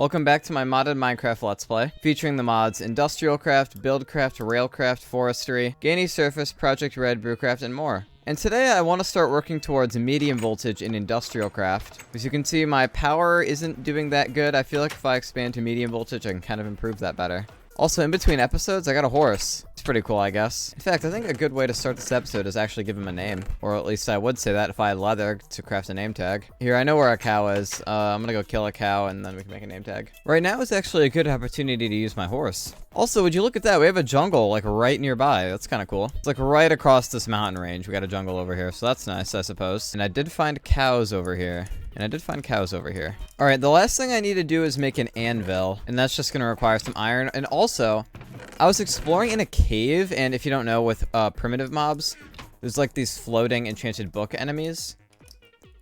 Welcome back to my modded Minecraft Let's Play, featuring the mods industrialcraft, buildcraft, railcraft, forestry, gainy surface, project red, brewcraft, and more. And today I want to start working towards medium voltage in industrialcraft. As you can see, my power isn't doing that good. I feel like if I expand to medium voltage, I can kind of improve that better. Also, in between episodes, I got a horse. It's pretty cool, I guess. In fact, I think a good way to start this episode is actually give him a name. Or at least I would say that if I had leather to craft a name tag. Here, I know where a cow is. I'm gonna go kill a cow and then we can make a name tag. Right now is actually a good opportunity to use my horse. Also, would you look at that? We have a jungle, like, right nearby. That's kind of cool. It's like right across this mountain range. We got a jungle over here, so that's nice, I suppose. And I did find cows over here. Alright, the last thing I need to do is make an anvil, and that's just going to require some iron. And also, I was exploring in a cave, and if you don't know, with primitive mobs, there's like these floating enchanted book enemies.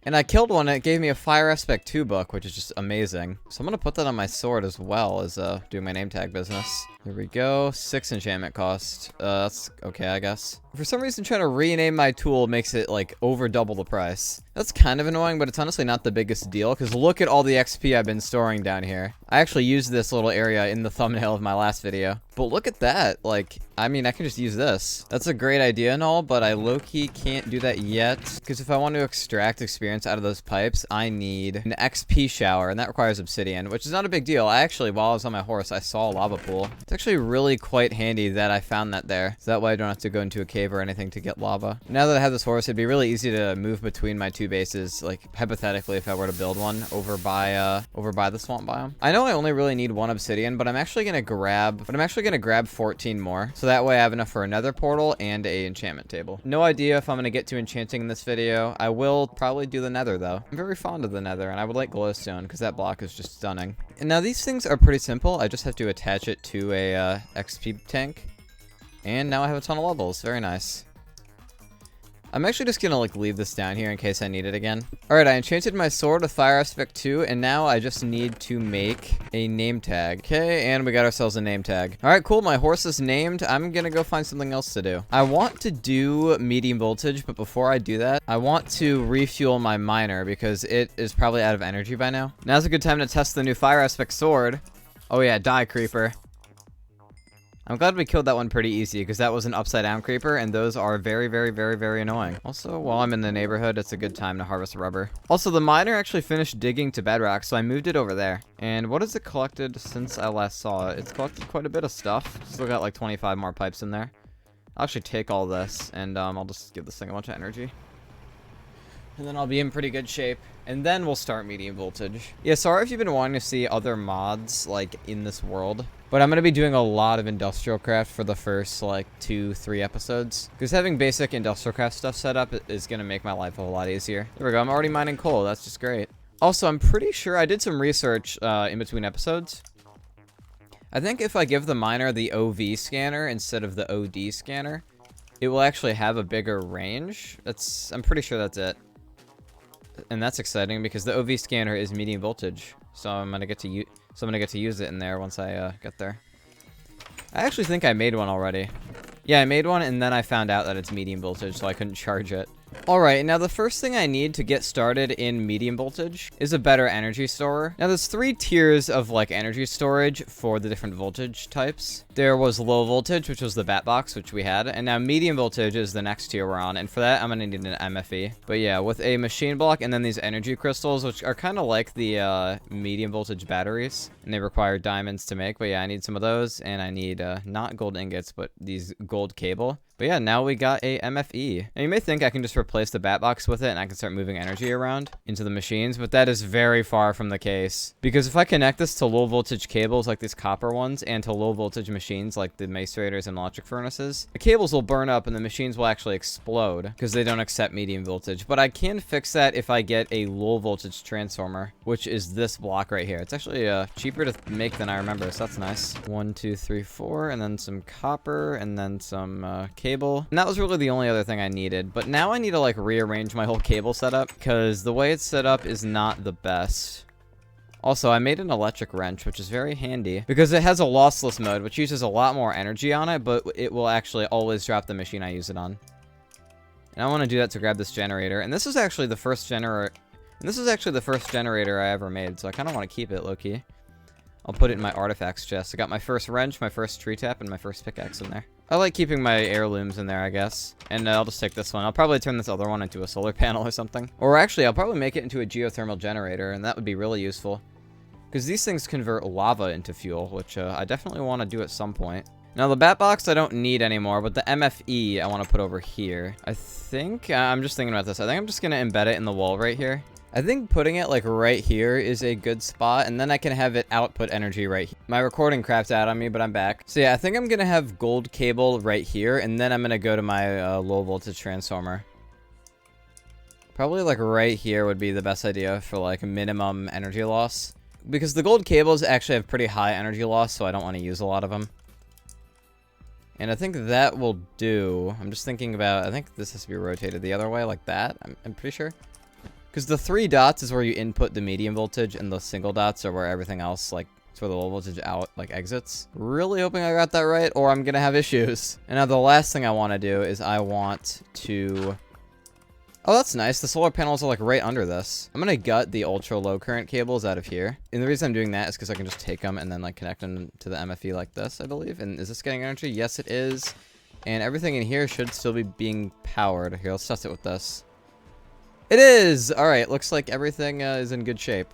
And I killed one, and it gave me a Fire Aspect 2 book, which is just amazing. So I'm going to put that on my sword as well as doing my name tag business. Here we go. 6 enchantment cost. That's okay, I guess. For some reason, trying to rename my tool makes it, like, over double the price. That's kind of annoying, but it's honestly not the biggest deal, because look at all the XP I've been storing down here. I actually used this little area in the thumbnail of my last video. But look at that. Like, I mean, I can just use this. That's a great idea and all, but I low-key can't do that yet, because if I want to extract experience out of those pipes, I need an XP shower, and that requires obsidian, which is not a big deal. I actually, while I was on my horse, I saw a lava pool. It's actually really quite handy that I found that there, so that way I don't have to go into a cave or anything to get lava. Now that I have this horse, it'd be really easy to move between my two bases, like, hypothetically, if I were to build one over by the swamp biome. I know I only really need 1 obsidian, but I'm actually gonna grab 14 more, so that way I have enough for another portal and a enchantment table. No idea if I'm gonna get to enchanting in this video. I will probably do the nether, though. I'm very fond of the nether, and I would like glowstone, because that block is just stunning. And now these things are pretty simple. I just have to attach it to a XP tank, and now I have a ton of levels. Very nice. I'm actually just gonna, like, leave this down here in case I need it again. Alright, I enchanted my sword with Fire Aspect 2, and now I just need to make a name tag. Okay, and we got ourselves a name tag. Alright, cool, my horse is named. I'm gonna go find something else to do. I want to do medium voltage, but before I do that, I want to refuel my miner, because it is probably out of energy by now. Now's a good time to test the new Fire Aspect sword. Oh yeah, die, creeper. I'm glad we killed that one pretty easy, because that was an upside down creeper, and those are very, very, very, very annoying. Also, while I'm in the neighborhood, it's a good time to harvest rubber. Also, the miner actually finished digging to bedrock, so I moved it over there. And what has it collected since I last saw it? It's collected quite a bit of stuff. Still got like 25 more pipes in there. I'll actually take all this, and I'll just give this thing a bunch of energy. And then I'll be in pretty good shape. And then we'll start medium voltage. Yeah, sorry if you've been wanting to see other mods, like, in this world. But I'm going to be doing a lot of industrialcraft for the first, like, 2-3 episodes. Because having basic industrialcraft stuff set up is going to make my life a whole lot easier. There we go, I'm already mining coal. That's just great. Also, I'm pretty sure I did some research in between episodes. I think if I give the miner the OV scanner instead of the OD scanner, it will actually have a bigger range. I'm pretty sure that's it. And that's exciting because the OV scanner is medium voltage, so I'm gonna get to use it in there once I get there. I actually think I made one already. Yeah, I made one, and then I found out that it's medium voltage, so I couldn't charge it. Alright, now the first thing I need to get started in medium voltage is a better energy storer. Now there's 3 tiers of, like, energy storage for the different voltage types. There was low voltage, which was the bat box, which we had, and now medium voltage is the next tier we're on, and for that I'm gonna need an MFE. But yeah, with a machine block and then these energy crystals, which are kind of like the medium voltage batteries, and they require diamonds to make. But yeah, I need some of those, and I need not gold ingots, but these gold cable. But yeah, now we got a MFE. And you may think I can just replace the bat box with it and I can start moving energy around into the machines, but that is very far from the case. Because if I connect this to low voltage cables like these copper ones and to low voltage machines like the macerators and electric furnaces, the cables will burn up and the machines will actually explode because they don't accept medium voltage. But I can fix that if I get a low voltage transformer, which is this block right here. It's actually cheaper to make than I remember, so that's nice. 1, 2, 3, 4, and then some copper, and then some cable. And that was really the only other thing I needed. But now I need to, like, rearrange my whole cable setup because the way it's set up is not the best. Also, I made an electric wrench, which is very handy because it has a lossless mode, which uses a lot more energy on it, but it will actually always drop the machine I use it on. And I want to do that to grab this generator. And this is actually the first generator I ever made, so I kind of want to keep it low-key. I'll put it in my artifacts chest. I got my first wrench, my first tree tap, and my first pickaxe in there. I like keeping my heirlooms in there, I guess. And I'll just take this one. I'll probably turn this other one into a solar panel or something. Or actually, I'll probably make it into a geothermal generator, and that would be really useful. Because these things convert lava into fuel, which I definitely want to do at some point. Now, the bat box I don't need anymore, but the MFE I want to put over here. I think, I'm just thinking about this. I think I'm just going to embed it in the wall right here. I think putting it like right here is a good spot, and then I can have it output energy right here. My recording crapped out on me, but I'm back. So yeah, I think I'm gonna have gold cable right here, and then I'm gonna go to my low voltage transformer. Probably like right here would be the best idea for like minimum energy loss. Because the gold cables actually have pretty high energy loss, so I don't want to use a lot of them. And I think that will do. I'm just thinking about, I think this has to be rotated the other way like that. I'm pretty sure. Because the 3 dots is where you input the medium voltage, and the single dots are where everything else, like, it's where the low voltage out, like, exits. Really hoping I got that right, or I'm gonna have issues. And now the last thing I want to do is I want to... Oh, that's nice. The solar panels are, like, right under this. I'm gonna gut the ultra low current cables out of here. And the reason I'm doing that is because I can just take them and then, like, connect them to the MFE like this, I believe. And is this getting energy? Yes, it is. And everything in here should still be being powered. Here, let's test it with this. It is! Alright, looks like everything is in good shape.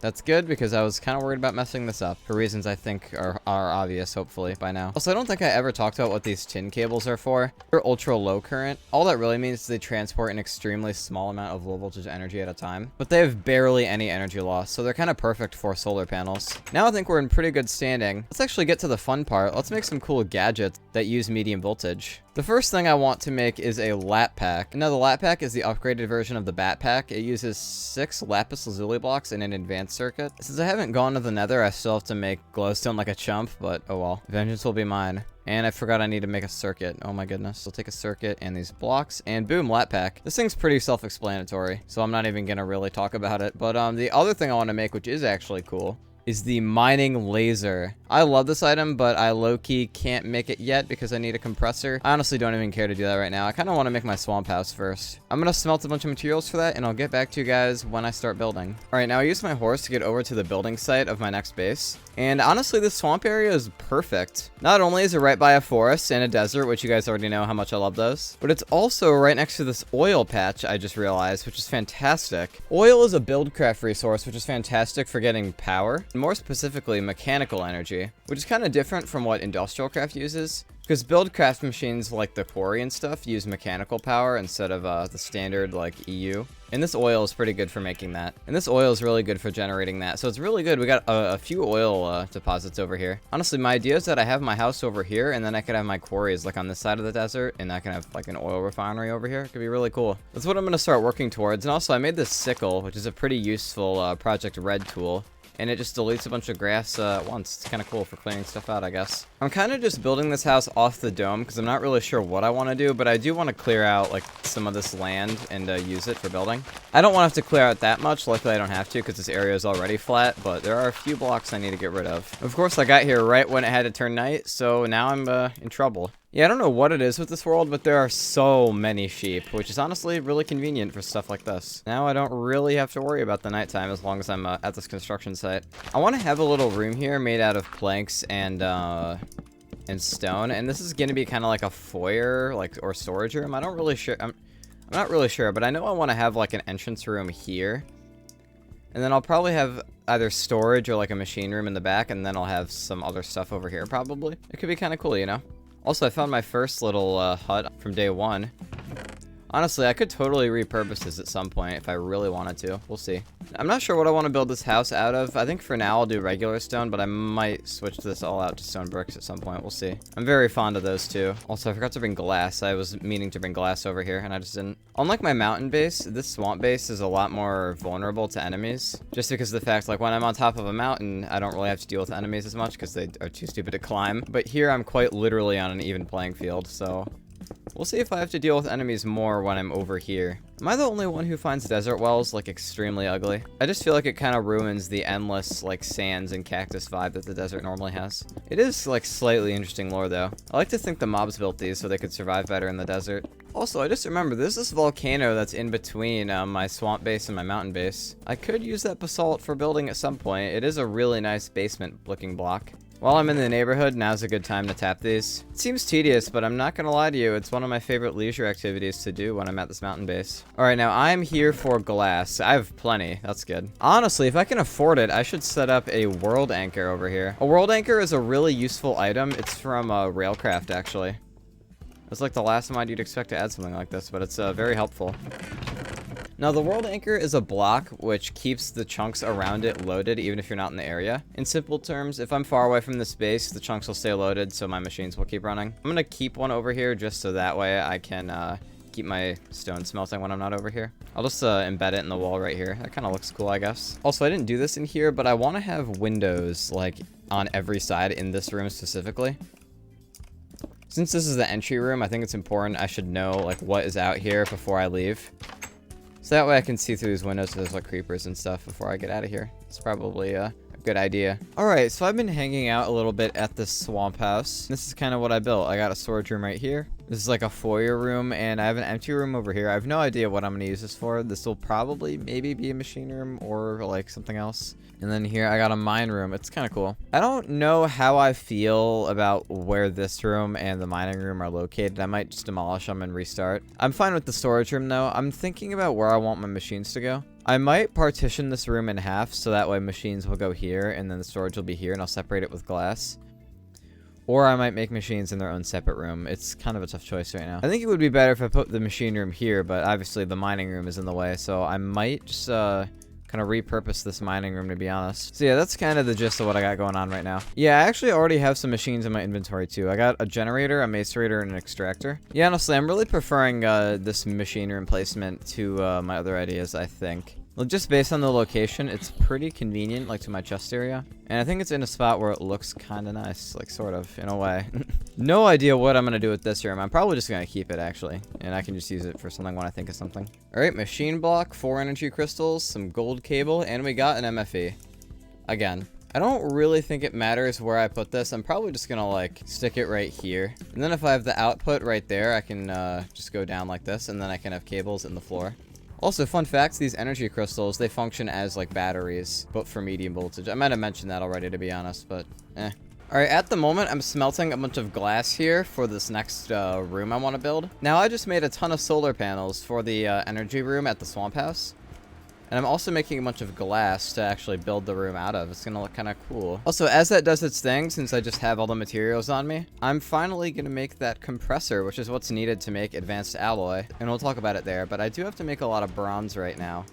That's good, because I was kind of worried about messing this up, for reasons I think are obvious, hopefully, by now. Also, I don't think I ever talked about what these tin cables are for. They're ultra low current. All that really means is they transport an extremely small amount of low voltage energy at a time, but they have barely any energy loss, so they're kind of perfect for solar panels. Now I think we're in pretty good standing. Let's actually get to the fun part. Let's make some cool gadgets that use medium voltage. The first thing I want to make is a lat pack. Now, the lat pack is the upgraded version of the bat pack. It uses 6 lapis lazuli blocks in an advanced circuit. Since I haven't gone to the nether, I still have to make glowstone like a chump, but oh well. Vengeance will be mine. And I forgot I need to make a circuit. Oh my goodness. I'll take a circuit and these blocks, and boom, lat pack. This thing's pretty self-explanatory, so I'm not even gonna really talk about it. But the other thing I want to make, which is actually cool, is the mining laser. I love this item, but I low-key can't make it yet because I need a compressor. I honestly don't even care to do that right now. I kind of want to make my swamp house first. I'm going to smelt a bunch of materials for that, and I'll get back to you guys when I start building. Alright, now I used my horse to get over to the building site of my next base. And honestly, this swamp area is perfect. Not only is it right by a forest and a desert, which you guys already know how much I love those, but it's also right next to this oil patch I just realized, which is fantastic. Oil is a buildcraft resource, which is fantastic for getting power. More specifically, mechanical energy, which is kind of different from what industrialcraft uses, because buildcraft machines like the quarry and stuff use mechanical power instead of the standard like EU. And this oil is pretty good for making that. And this oil is really good for generating that. So it's really good. We got a few oil deposits over here. Honestly, my idea is that I have my house over here, and then I could have my quarries like on this side of the desert, and I can have like an oil refinery over here. It could be really cool. That's what I'm going to start working towards. And also, I made this sickle, which is a pretty useful Project Red tool. And it just deletes a bunch of grass at once. It's kind of cool for clearing stuff out, I guess. I'm kind of just building this house off the dome because I'm not really sure what I want to do, but I do want to clear out like some of this land and use it for building. I don't want to have to clear out that much. Luckily, I don't have to because this area is already flat, but there are a few blocks I need to get rid of. Of course, I got here right when it had to turn night, so now I'm in trouble. Yeah, I don't know what it is with this world, but there are so many sheep, which is honestly really convenient for stuff like this. Now I don't really have to worry about the nighttime as long as I'm at this construction site. I want to have a little room here made out of planks and stone, and this is going to be kind of like a foyer, like, or storage room. I'm not really sure, but I know I want to have like an entrance room here. And then I'll probably have either storage or like a machine room in the back, and then I'll have some other stuff over here probably. It could be kind of cool, you know? Also, I found my first little hut from day 1. Honestly, I could totally repurpose this at some point if I really wanted to. We'll see. I'm not sure what I want to build this house out of. I think for now I'll do regular stone, but I might switch this all out to stone bricks at some point. We'll see. I'm very fond of those too. Also, I forgot to bring glass. I was meaning to bring glass over here, and I just didn't. Unlike my mountain base, this swamp base is a lot more vulnerable to enemies. Just because of the fact, like, when I'm on top of a mountain, I don't really have to deal with enemies as much because they are too stupid to climb. But here, I'm quite literally on an even playing field, so... We'll see if I have to deal with enemies more when I'm over here. Am I the only one who finds desert wells, like, extremely ugly? I just feel like it kind of ruins the endless, like, sands and cactus vibe that the desert normally has. It is, like, slightly interesting lore, though. I like to think the mobs built these so they could survive better in the desert. Also, I just remembered, there's this volcano that's in between my swamp base and my mountain base. I could use that basalt for building at some point. It is a really nice basement-looking block. While I'm in the neighborhood, now's a good time to tap these. It seems tedious, but I'm not gonna lie to you, it's one of my favorite leisure activities to do when I'm at this mountain base. Alright, now I'm here for glass. I have plenty, that's good. Honestly, if I can afford it, I should set up a world anchor over here. A world anchor is a really useful item. It's from Railcraft, actually. It's like the last time you'd expect to add something like this, but it's very helpful. Now, the world anchor is a block which keeps the chunks around it loaded even if you're not in the area. In simple terms, if I'm far away from this base, the chunks will stay loaded so my machines will keep running. I'm gonna keep one over here just so that way I can keep my stone smelting when I'm not over here. I'll just embed it in the wall right here. That kind of looks cool, I guess. Also, I didn't do this in here, but I want to have windows like on every side in this room specifically. Since this is the entry room, I think it's important I should know like what is out here before I leave. So that way I can see through these windows if there's like creepers and stuff before I get out of here. It's probably a good idea. Alright, so I've been hanging out a little bit at this swamp house. This is kind of what I built. I got a storage room right here. This is like a foyer room, and I have an empty room over here. I have no idea what I'm going to use this for. This will probably maybe be a machine room or like something else. And then here I got a mine room. It's kind of cool. I don't know how I feel about where this room and the mining room are located. I might just demolish them and restart. I'm fine with the storage room though. I'm thinking about where I want my machines to go. I might partition this room in half so that way machines will go here and then the storage will be here and I'll separate it with glass. Or I might make machines in their own separate room. It's kind of a tough choice right now. I think it would be better if I put the machine room here, but obviously the mining room is in the way, so I might just kind of repurpose this mining room, to be honest. So yeah, that's kind of the gist of what I got going on right now. Yeah, I actually already have some machines in my inventory too. I got a generator, a macerator, and an extractor. Yeah, honestly, I'm really preferring this machine room placement to my other ideas, I think. Well, just based on the location, it's pretty convenient, like to my chest area. And I think it's in a spot where it looks kind of nice, like sort of, in a way. No idea what I'm going to do with this room. I'm probably just going to keep it, actually. And I can just use it for something when I think of something. Alright, machine block, 4 energy crystals, some gold cable, and we got an MFE. Again. I don't really think it matters where I put this. I'm probably just going to, like, stick it right here. And then if I have the output right there, I can just go down like this, and then I can have cables in the floor. Also, fun facts, these energy crystals, they function as, like, batteries, but for medium voltage. I might have mentioned that already, to be honest, but eh. Alright, at the moment, I'm smelting a bunch of glass here for this next room I want to build. Now, I just made a ton of solar panels for the energy room at the swamp house. And I'm also making a bunch of glass to actually build the room out of. It's going to look kind of cool. Also, as that does its thing, since I just have all the materials on me, I'm finally going to make that compressor, which is what's needed to make advanced alloy. And we'll talk about it there, but I do have to make a lot of bronze right now.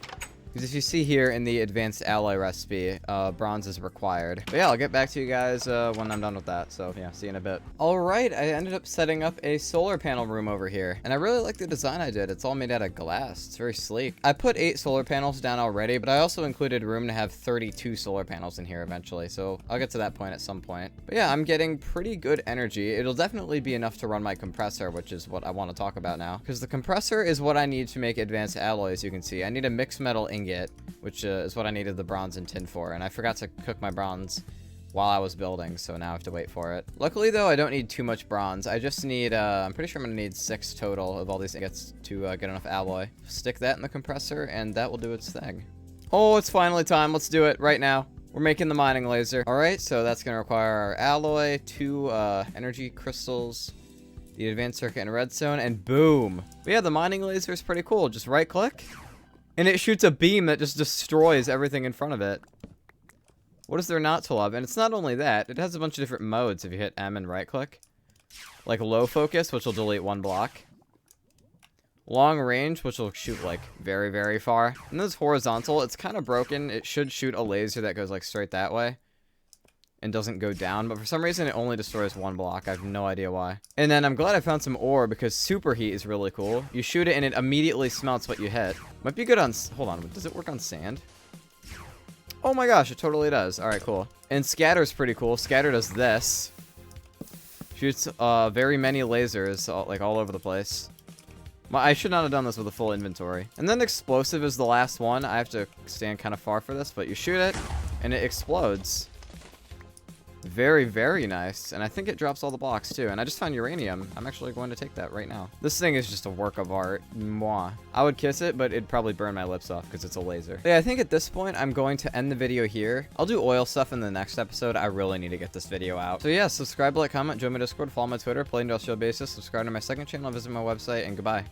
Because if you see here in the advanced alloy recipe, bronze is required. But yeah, I'll get back to you guys when I'm done with that. So yeah, see you in a bit. Alright, I ended up setting up a solar panel room over here. And I really like the design I did. It's all made out of glass. It's very sleek. I put 8 solar panels down already, but I also included room to have 32 solar panels in here eventually. So I'll get to that point at some point. But yeah, I'm getting pretty good energy. It'll definitely be enough to run my compressor, which is what I want to talk about now. Because the compressor is what I need to make advanced alloys, you can see. I need a mixed metal ingot, which is what I needed the bronze and tin for, and I forgot to cook my bronze while I was building, so now I have to wait for it. Luckily though, I don't need too much bronze. I just need I'm pretty sure I'm gonna need 6 total of all these ingots to get enough alloy. Stick that in the compressor and that will do its thing. Oh, it's finally time. Let's do it right now. We're making the mining laser. Alright, so that's gonna require our alloy, 2 energy crystals, the advanced circuit and redstone, and boom. But yeah, the mining laser is pretty cool. Just right click and it shoots a beam that just destroys everything in front of it. What is there not to love? And it's not only that, it has a bunch of different modes if you hit M and right click. Like low focus, which will delete 1 block. Long range, which will shoot like very, very far. And this horizontal, it's kind of broken. It should shoot a laser that goes like straight that way and doesn't go down, but for some reason it only destroys 1 block. I have no idea why. And then I'm glad I found some ore because superheat is really cool. You shoot it and it immediately smelts what you hit. Might be good on, hold on, does it work on sand? Oh my gosh, it totally does. Alright, cool. And scatter's pretty cool. Scatter does this. Shoots very many lasers, all over the place. Well, I should not have done this with a full inventory. And then explosive is the last one. I have to stand kind of far for this, but you shoot it and it explodes. Very, very nice. And I think it drops all the blocks too. And I just found uranium. I'm actually going to take that right now. This thing is just a work of art. Mwah. I would kiss it, but it'd probably burn my lips off because it's a laser. But yeah, I think at this point, I'm going to end the video here. I'll do oil stuff in the next episode. I really need to get this video out. So yeah, subscribe, like, comment, join my Discord, follow my Twitter, play industrial basis, subscribe to my second channel, visit my website, and goodbye.